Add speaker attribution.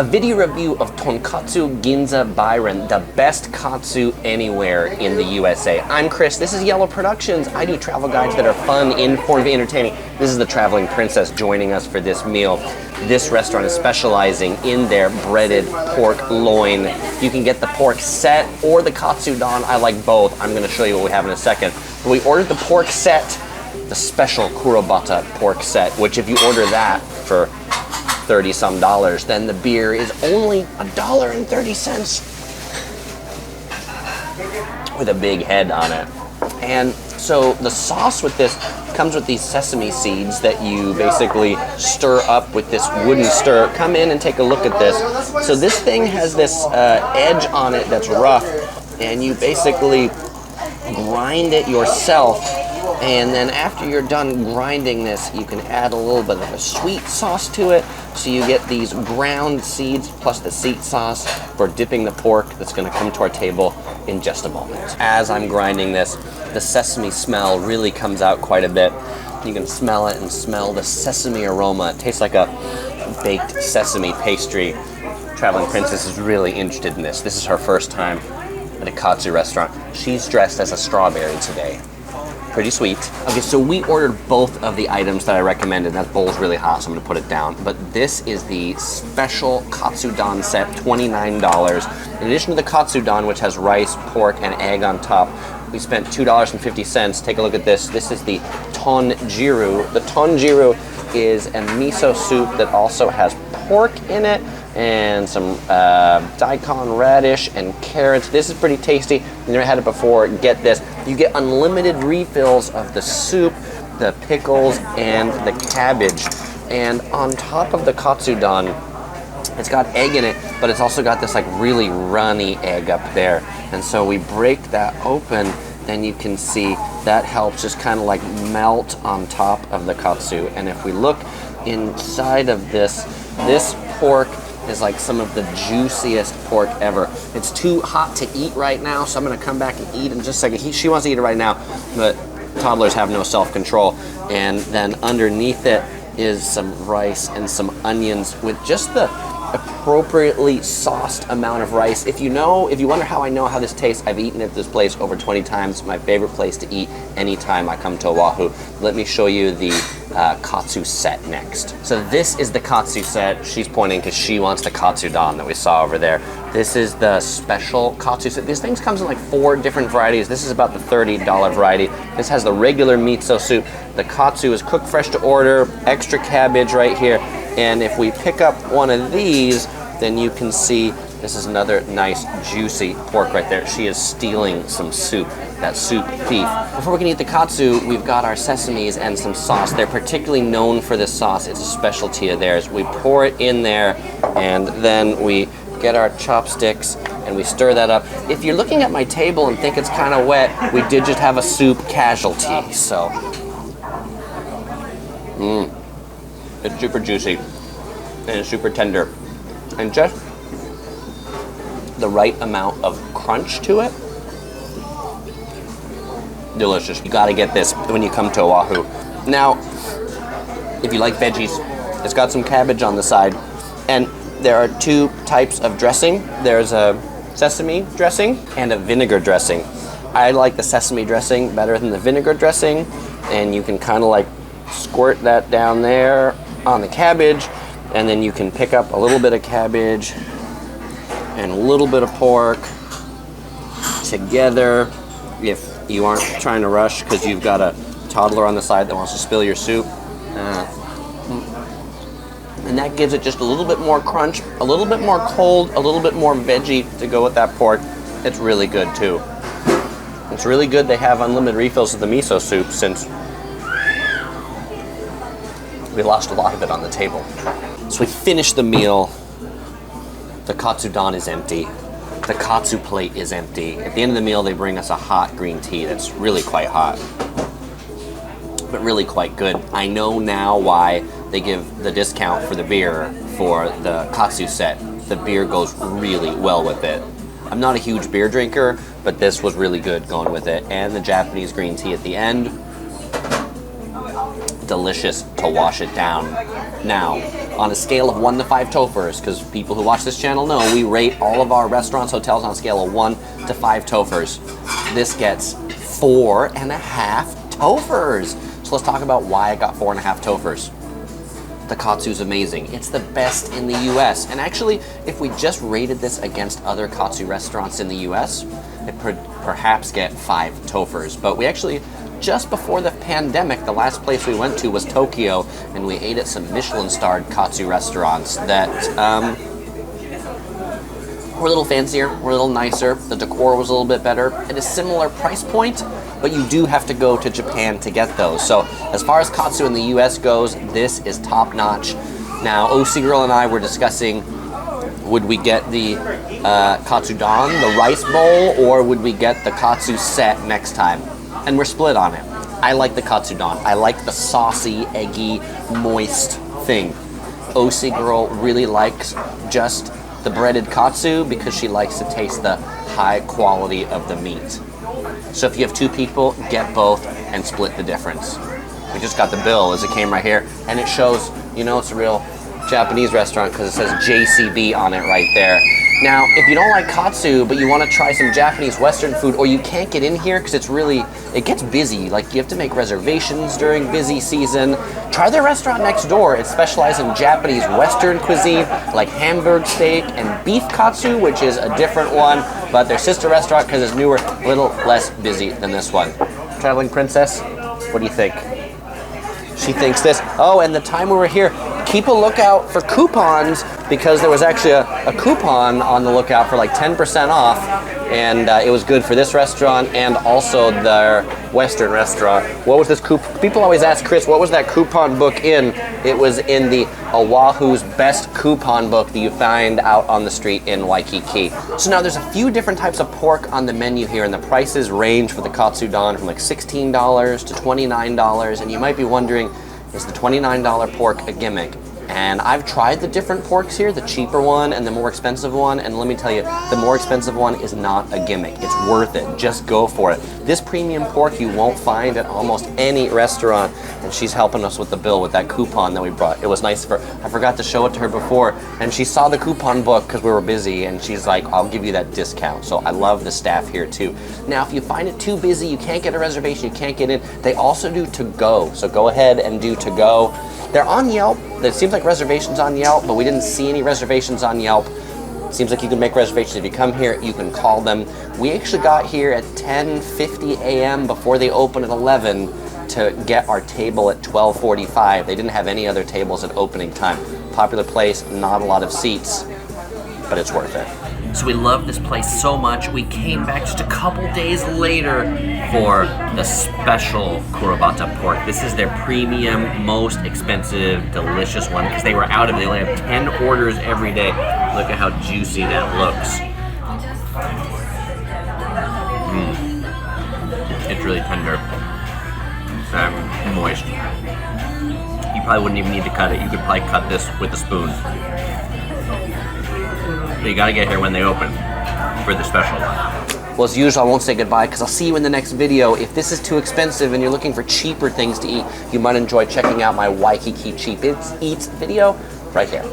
Speaker 1: a video review of Tonkatsu Ginza Bairin, the best katsu anywhere in the USA. I'm Chris, this is Yellow Productions. I do travel guides that are fun, informative, entertaining. This is the traveling princess joining us for this meal. This restaurant is specializing in their breaded pork loin. You can get the pork set or the Katsudon. I like both. I'm going to show you what we have in a second. But we ordered the pork set, the special Kurobata pork set, which if you order that for $30 some, then the beer is only $1.30 with a big head on it. And so the sauce with this comes with these sesame seeds that you basically stir up with this wooden stir. Come in and take a look at this. So this thing has this edge on it that's rough, and you basically grind it yourself. And then after you're done grinding this, you can add a little bit of a sweet sauce to it. So you get these ground seeds plus the seed sauce for dipping the pork that's going to come to our table in just a moment. As I'm grinding this, the sesame smell really comes out quite a bit. You can smell it and smell the sesame aroma. It tastes like a baked sesame pastry. Traveling Princess is really interested in this. This is her first time at a katsu restaurant. She's dressed as a strawberry today. Pretty sweet. Okay, so we ordered both of the items that I recommended. That bowl's really hot, so I'm gonna put it down. But this is the special Katsudon set, $29. In addition to the Katsudon, which has rice, pork, and egg on top, we spent $2.50. Take a look at this. This is the Tanjiru. The Tanjiru is a miso soup that also has pork in it and some daikon radish and carrots. This is pretty tasty. If you never had it before, get this. You get unlimited refills of the soup, the pickles, and the cabbage. And on top of the Katsudon, it's got egg in it, but it's also got this like really runny egg up there. And so we break that open, then you can see that helps just kind of like melt on top of the katsu. And if we look inside of this pork is like some of the juiciest pork ever. It's too hot to eat right now, so I'm gonna come back and eat in just a second. She wants to eat it right now, but toddlers have no self-control. And then underneath it is some rice and some onions with just the appropriately sauced amount of rice. If you wonder how I know how this tastes, I've eaten at this place over 20 times. My favorite place to eat anytime I come to Oahu. Let me show you the Katsu Set next. So this is the Katsu Set. She's pointing because she wants the Katsudon that we saw over there. This is the special Katsu Set. These things comes in like 4 different varieties. This is about the $30 variety. This has the regular miso soup. The katsu is cooked fresh to order, extra cabbage right here. And if we pick up one of these, then you can see this is another nice juicy pork right there. She is stealing some soup, that soup thief. Before we can eat the katsu, we've got our sesames and some sauce. They're particularly known for this sauce. It's a specialty of theirs. We pour it in there, and then we get our chopsticks and we stir that up. If you're looking at my table and think it's kind of wet, we did just have a soup casualty, so. It's super juicy and it's super tender and just the right amount of crunch to it. Delicious. You gotta get this when you come to Oahu. Now, if you like veggies, it's got some cabbage on the side, and there are 2 types of dressing. There's a sesame dressing and a vinegar dressing. I like the sesame dressing better than the vinegar dressing, and you can kind of like squirt that down there on the cabbage, and then you can pick up a little bit of cabbage and a little bit of pork together if you aren't trying to rush because you've got a toddler on the side that wants to spill your soup. And that gives it just a little bit more crunch, a little bit more cold, a little bit more veggie to go with that pork. It's really good too. It's really good they have unlimited refills of the miso soup since we lost a lot of it on the table. So we finished the meal. The Katsudon is empty. The katsu plate is empty. At the end of the meal, they bring us a hot green tea that's really quite hot, but really quite good. I know now why they give the discount for the beer for the Katsu Set. The beer goes really well with it. I'm not a huge beer drinker, but this was really good going with it. And the Japanese green tea at the end, delicious to wash it down. Now, on a scale of 1 to 5 tofers, because people who watch this channel know we rate all of our restaurants, hotels on a scale of 1 to 5 tofers. This gets 4.5 tofers. So let's talk about why I got 4.5 tofers. The katsu's amazing. It's the best in the US. And actually, if we just rated this against other katsu restaurants in the US, it could perhaps get 5 tofers. But we actually, just before the pandemic, the last place we went to was Tokyo, and we ate at some Michelin-starred katsu restaurants that were a little fancier, were a little nicer. The decor was a little bit better at a similar price point, but you do have to go to Japan to get those. So as far as katsu in the US goes, this is top notch. Now, OC Girl and I were discussing, would we get the Katsudon, the rice bowl, or would we get the Katsu Set next time? And we're split on it. I like the Katsudon. I like the saucy, eggy, moist thing. OC Girl really likes just the breaded katsu because she likes to taste the high quality of the meat. So if you have 2 people, get both and split the difference. We just got the bill as it came right here, and it shows, you know, it's a real Japanese restaurant because it says JCB on it right there. Now, if you don't like katsu, but you want to try some Japanese Western food, or you can't get in here because it gets busy. Like, you have to make reservations during busy season. Try their restaurant next door. It specializes in Japanese Western cuisine, like Hamburg steak and beef katsu, which is a different one, but their sister restaurant, because it's newer, a little less busy than this one. Traveling Princess, what do you think? She thinks this. Oh, and the time we were here, keep a lookout for coupons, because there was actually a coupon on the lookout for like 10% off, and it was good for this restaurant and also their Western restaurant. What was this coupon? People always ask Chris, what was that coupon book in? It was in the Oahu's best coupon book that you find out on the street in Waikiki. So now there's a few different types of pork on the menu here, and the prices range for the Katsudon from like $16 to $29, and you might be wondering, is the $29 pork a gimmick? And I've tried the different porks here, the cheaper one and the more expensive one, and let me tell you, the more expensive one is not a gimmick. It's worth it. Just go for it. This premium pork you won't find at almost any restaurant, and she's helping us with the bill with that coupon that we brought. It was nice for her. I forgot to show it to her before, and she saw the coupon book because we were busy, and she's like, I'll give you that discount. So I love the staff here too. Now, if you find it too busy, you can't get a reservation, you can't get in, they also do to-go. So go ahead and do to-go. They're on Yelp. It seems like reservations on Yelp, but we didn't see any reservations on Yelp. Seems like you can make reservations if you come here. You can call them. We actually got here at 10:50 a.m. before they open at 11 to get our table at 12:45. They didn't have any other tables at opening time. Popular place, not a lot of seats, but it's worth it. So we love this place so much, we came back just a couple days later for the special Kurobata pork. This is their premium, most expensive, delicious one, because they were out of it. They only have 10 orders every day. Look at how juicy that looks. It's really tender. Moist. You probably wouldn't even need to cut it. You could probably cut this with a spoon. But you gotta get here when they open for the special one. Well, as usual, I won't say goodbye because I'll see you in the next video. If this is too expensive and you're looking for cheaper things to eat, you might enjoy checking out my Waikiki Cheap Eats video right here.